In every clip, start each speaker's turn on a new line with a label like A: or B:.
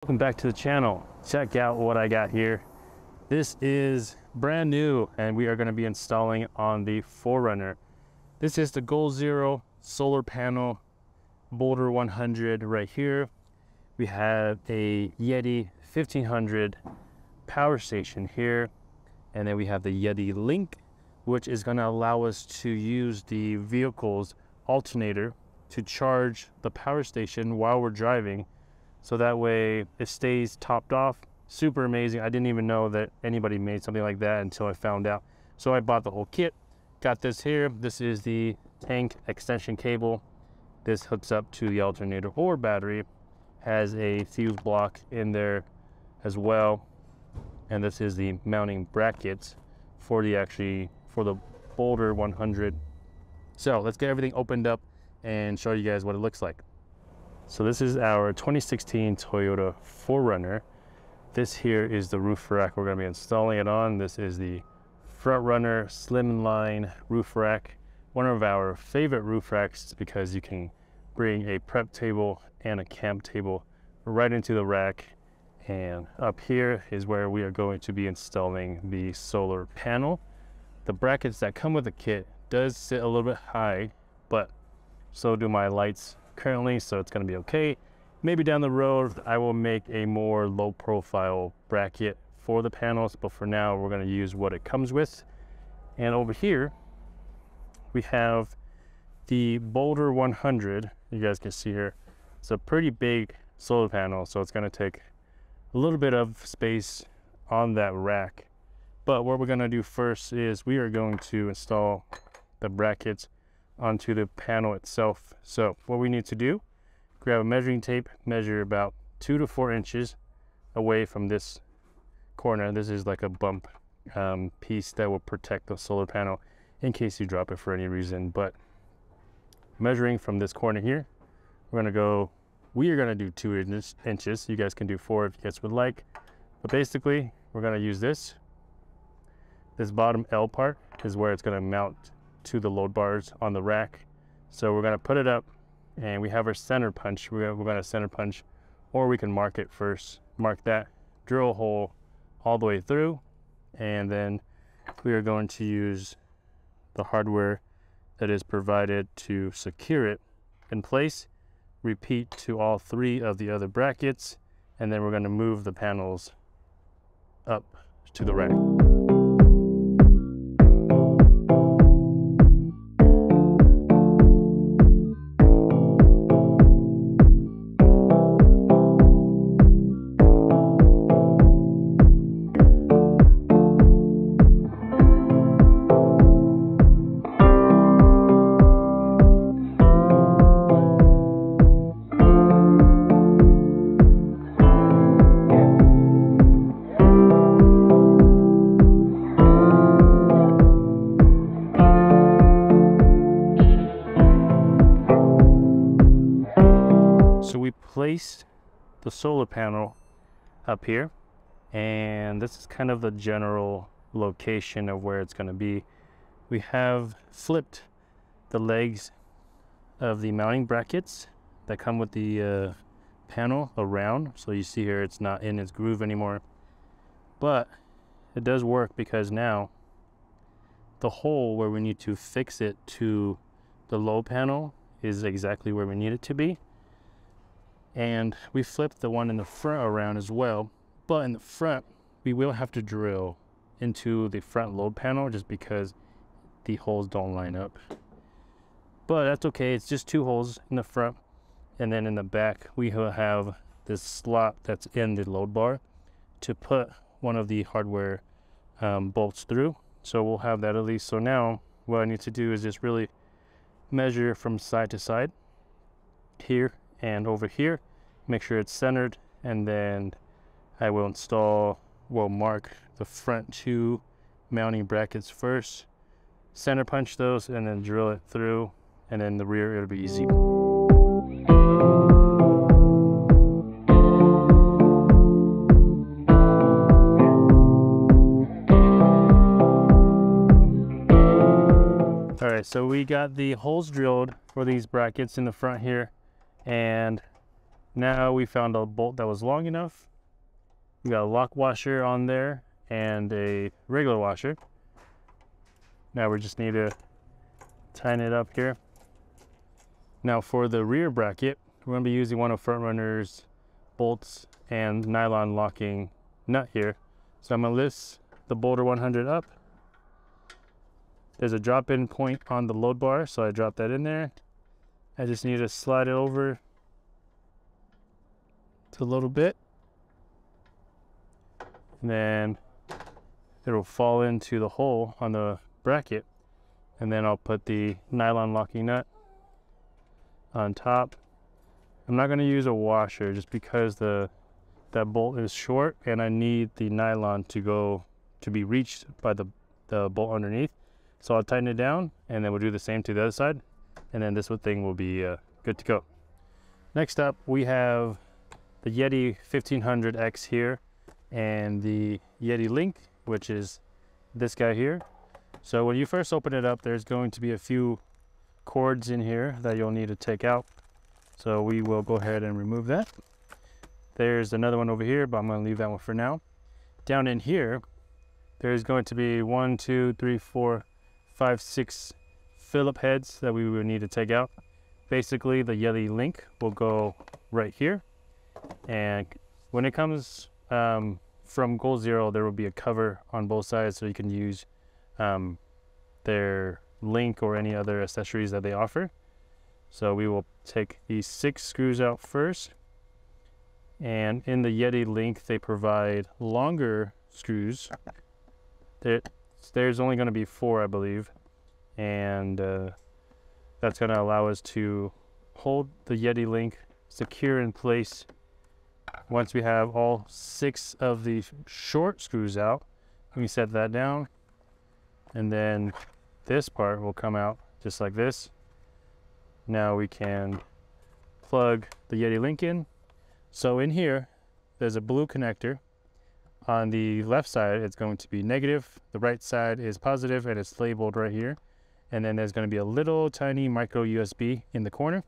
A: Welcome back to the channel. Check out what I got here. This is brand new and we are going to be installing on the 4Runner. This is the Goal Zero solar panel Boulder 100 right here. We have a Yeti 1500 power station here, and then we have the Yeti Link, which is going to allow us to use the vehicle's alternator to charge the power station while we're driving, so that way it stays topped off. Super amazing. I didn't even know that anybody made something like that until I found out. So I bought the whole kit. Got this here. This is the tank extension cable. This hooks up to the alternator or battery. Has a fuse block in there as well. And this is the mounting brackets for the Boulder 100. So let's get everything opened up and show you guys what it looks like. So this is our 2016 Toyota 4Runner. This here is the roof rack we're going to be installing it on. This is the 4Runner Slimline roof rack. One of our favorite roof racks because you can bring a prep table and a camp table right into the rack. And up here is where we are going to be installing the solar panel. The brackets that come with the kit does sit a little bit high, but so do my lights currently, so it's going to be okay. Maybe down the road I will make a more low profile bracket for the panels, but for now we're going to use what it comes with. And over here we have the Boulder 100. You guys can see here it's a pretty big solar panel, so it's going to take a little bit of space on that rack. But what we're going to do first is we are going to install the brackets onto the panel itself. So what we need to do, grab a measuring tape, measure about 2 to 4 inches away from this corner. This is like a bump piece that will protect the solar panel in case you drop it for any reason. But measuring from this corner here, we are gonna do 2 inches. You guys can do 4 if you guys would like. But basically, we're gonna use this. This bottom L part is where it's gonna mount to the load bars on the rack. So we're gonna put it up, and we have our center punch. We're gonna center punch, or we can mark it first. Mark that, drill a hole all the way through, and then we are going to use the hardware that is provided to secure it in place. Repeat to all 3 of the other brackets, and then we're going to move the panels up to the rack. So we placed the solar panel up here, and this is kind of the general location of where it's going to be. We have flipped the legs of the mounting brackets that come with the panel around, so you see here it's not in its groove anymore, but it does work because now the hole where we need to fix it to the low panel is exactly where we need it to be. And we flipped the one in the front around as well, but in the front we will have to drill into the front load panel just because the holes don't line up. But that's okay, it's just 2 holes in the front, and then in the back we will have this slot that's in the load bar to put one of the hardware bolts through. So we'll have that at least. So now what I need to do is just really measure from side to side here and over here, make sure it's centered, and then I will mark the front 2 mounting brackets first, center punch those, and then drill it through, and then the rear it'll be easy. All right, so we got the holes drilled for these brackets in the front here, and Now we found a bolt that was long enough. We got a lock washer on there and a regular washer. Now we just need to tighten it up here. Now for the rear bracket, we're going to be using one of 4Runner's bolts and nylon locking nut here. So I'm going to lift the Boulder 100 up. There's a drop-in point on the load bar, so I drop that in there. I just need to slide it over a little bit, and then it'll fall into the hole on the bracket, and then I'll put the nylon locking nut on top. I'm not going to use a washer just because that bolt is short and I need the nylon to be reached by the bolt underneath. So I'll tighten it down, and then we'll do the same to the other side, and then this thing will be good to go. Next up, we have the Yeti 1500X here and the Yeti Link, which is this guy here. So when you first open it up, there's going to be a few cords in here that you'll need to take out. So we will go ahead and remove that. There's another one over here, but I'm going to leave that one for now. Down in here, there's going to be 1, 2, 3, 4, 5, 6 Phillip heads that we will need to take out. Basically, the Yeti Link will go right here. And when it comes from Goal Zero, there will be a cover on both sides so you can use their link or any other accessories that they offer. So we will take these 6 screws out first. And in the Yeti Link, they provide longer screws. There's only going to be 4, I believe. And that's going to allow us to hold the Yeti Link secure in place. Once we have all 6 of the short screws out, we set that down, and then this part will come out just like this. Now we can plug the Yeti Link in. So in here, there's a blue connector. On the left side, it's going to be negative. The right side is positive, and it's labeled right here. And then there's going to be a little tiny micro USB in the corner.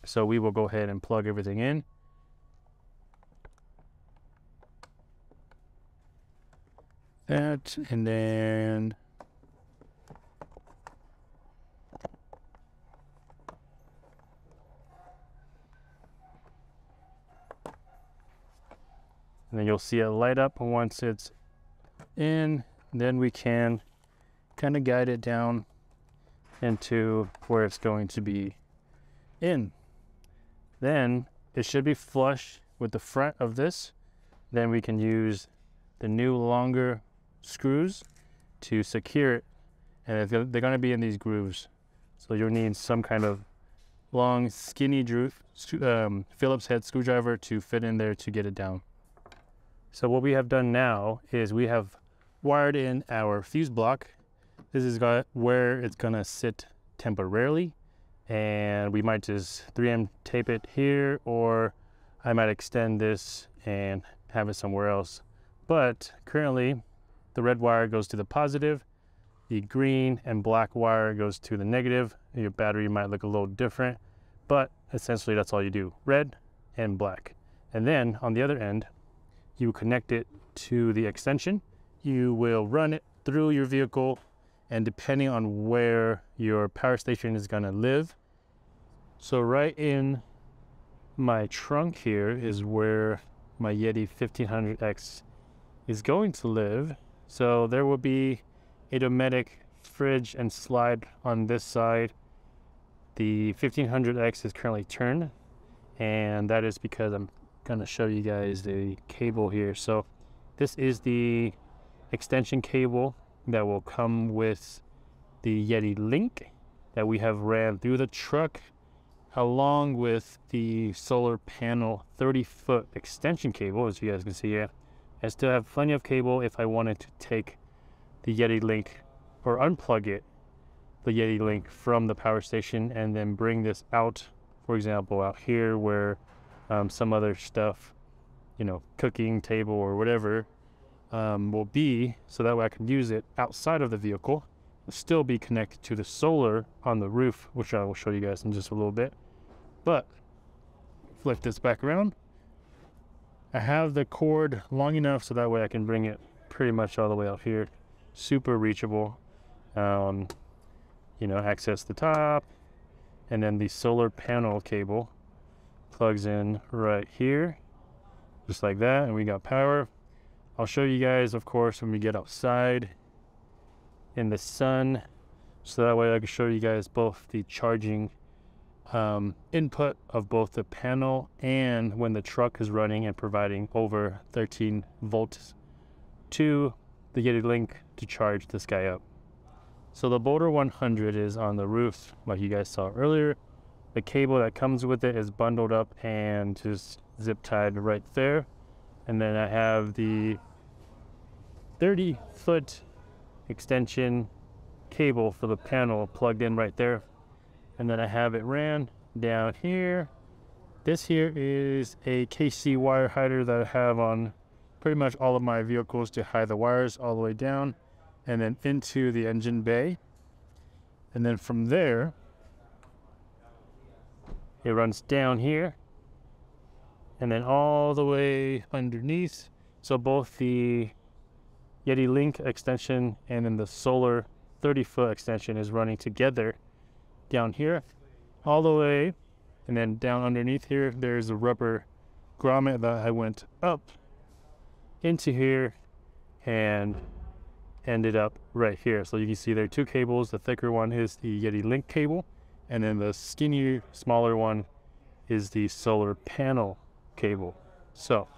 A: So we will go ahead and plug everything in. That, and then you'll see it light up once it's in. Then we can kind of guide it down into where it's going to be in. Then it should be flush with the front of this. Then we can use the new longer screws to secure it, and they're going to be in these grooves. So you'll need some kind of long, skinny Phillips head screwdriver to fit in there to get it down. So what we have done now is we have wired in our fuse block. This is where it's going to sit temporarily, and we might just 3M tape it here, or I might extend this and have it somewhere else. But currently the red wire goes to the positive, the green and black wire goes to the negative. Your battery might look a little different, but essentially that's all you do, red and black. And then on the other end, you connect it to the extension. You will run it through your vehicle, and depending on where your power station is going to live. So right in my trunk here is where my Yeti 1500X is going to live. So there will be a Dometic fridge and slide on this side. The 1500X is currently turned, and that is because I'm going to show you guys the cable here. So this is the extension cable that will come with the Yeti Link that we have ran through the truck, along with the solar panel 30-foot extension cable, as you guys can see here. I still have plenty of cable if I wanted to take the Yeti Link or unplug the Yeti Link from the power station and then bring this out, for example, out here where some other stuff, you know, cooking table or whatever will be, so that way I can use it outside of the vehicle, still be connected to the solar on the roof, which I will show you guys in just a little bit. But flip this back around. I have the cord long enough so that way I can bring it pretty much all the way up here. Super reachable. You know, access the top, and then the solar panel cable plugs in right here, just like that, and we got power. I'll show you guys, of course, when we get outside in the sun, so that way I can show you guys both the charging input of both the panel and when the truck is running and providing over 13 volts to the Yeti Link to charge this guy up. So the Boulder 100 is on the roof, like you guys saw earlier. The cable that comes with it is bundled up and just zip tied right there. And then I have the 30-foot extension cable for the panel plugged in right there. And then I have it ran down here. This here is a KC wire hider that I have on pretty much all of my vehicles to hide the wires all the way down and then into the engine bay. And then from there, it runs down here and then all the way underneath. So both the Yeti Link extension and then the solar 30-foot extension is running together down here all the way, and then down underneath here there's a rubber grommet that I went up into here and ended up right here. So you can see there are two cables. The thicker one is the Yeti Link cable, and then the skinnier, smaller one is the solar panel cable. So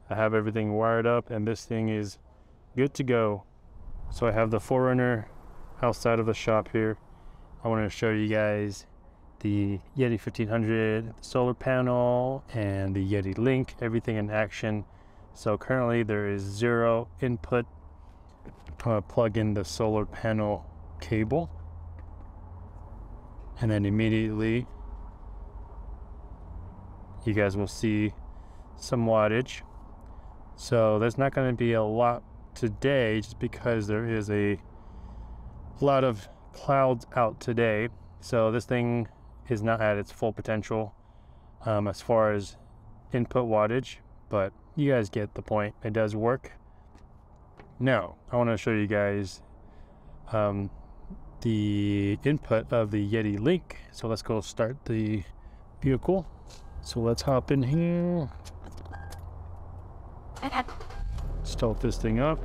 A: I have everything wired up and this thing is good to go. So I have the 4Runner outside of the shop here. I want to show you guys the Yeti 1500, the solar panel, and the Yeti Link, everything in action. So currently there is zero input. Plug in the solar panel cable, and then immediately you guys will see some wattage. So there's not going to be a lot today just because there is a lot of clouds out today. So this thing is not at its full potential as far as input wattage, but you guys get the point. It does work. Now I want to show you guys the input of the Yeti Link. So let's go start the vehicle. So let's hop in here, start this thing up,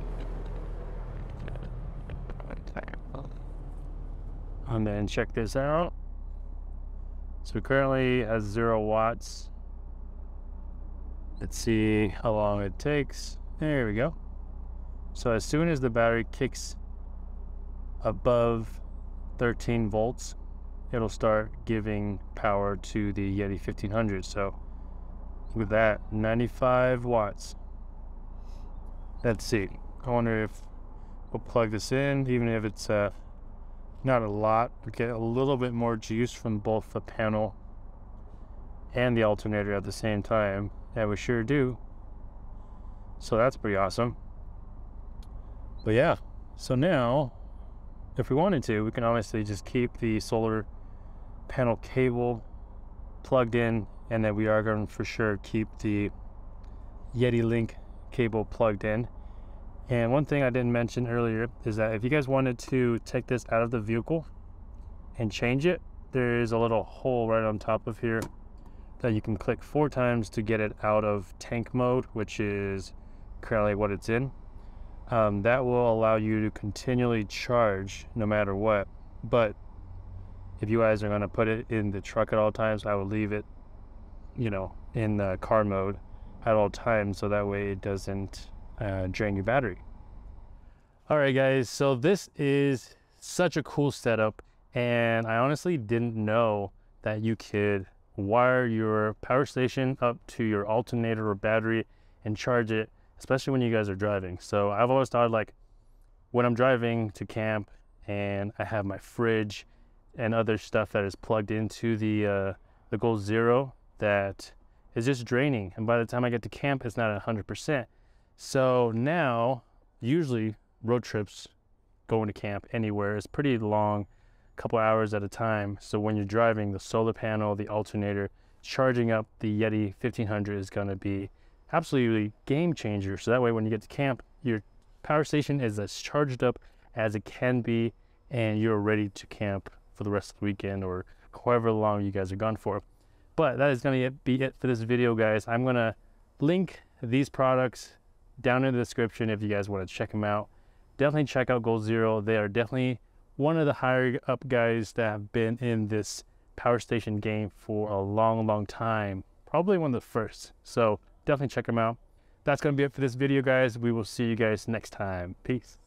A: and then check this out. So currently has 0 watts. Let's see how long it takes. There we go. So as soon as the battery kicks above 13 volts, it'll start giving power to the Yeti 1500. So with that, 95 watts. Let's see. I wonder if we'll plug this in, even if it's not a lot. We get a little bit more juice from both the panel and the alternator at the same time. Yeah, we sure do. So that's pretty awesome. But yeah, so now if we wanted to, we can obviously just keep the solar panel cable plugged in, and then we are going to for sure keep the Yeti Link cable plugged in. And one thing I didn't mention earlier is that if you guys wanted to take this out of the vehicle and change it, there is a little hole right on top of here that you can click 4 times to get it out of tank mode, which is currently what it's in. That will allow you to continually charge no matter what. But if you guys are going to put it in the truck at all times, I will leave it, you know, in the car mode at all times, so that way it doesn't drain your battery. All right guys, so this is such a cool setup, and I honestly didn't know that you could wire your power station up to your alternator or battery and charge it, especially when you guys are driving. So I've always thought, like, when I'm driving to camp and I have my fridge and other stuff that is plugged into the Goal Zero, that is just draining, and by the time I get to camp it's not 100%. So now usually road trips going to camp anywhere is pretty long, couple hours at a time. So when you're driving, the solar panel, the alternator charging up the Yeti 1500 is going to be absolutely game changer. So that way when you get to camp, your power station is as charged up as it can be, and you're ready to camp for the rest of the weekend or however long you guys are gone for. But that is going to be it for this video, guys. I'm going to link these products down in the description if you guys want to check them out. Definitely check out Goal Zero. They are definitely one of the higher up guys that have been in this power station game for a long time, probably one of the first. So definitely check them out. That's going to be it for this video, guys. We will see you guys next time. Peace.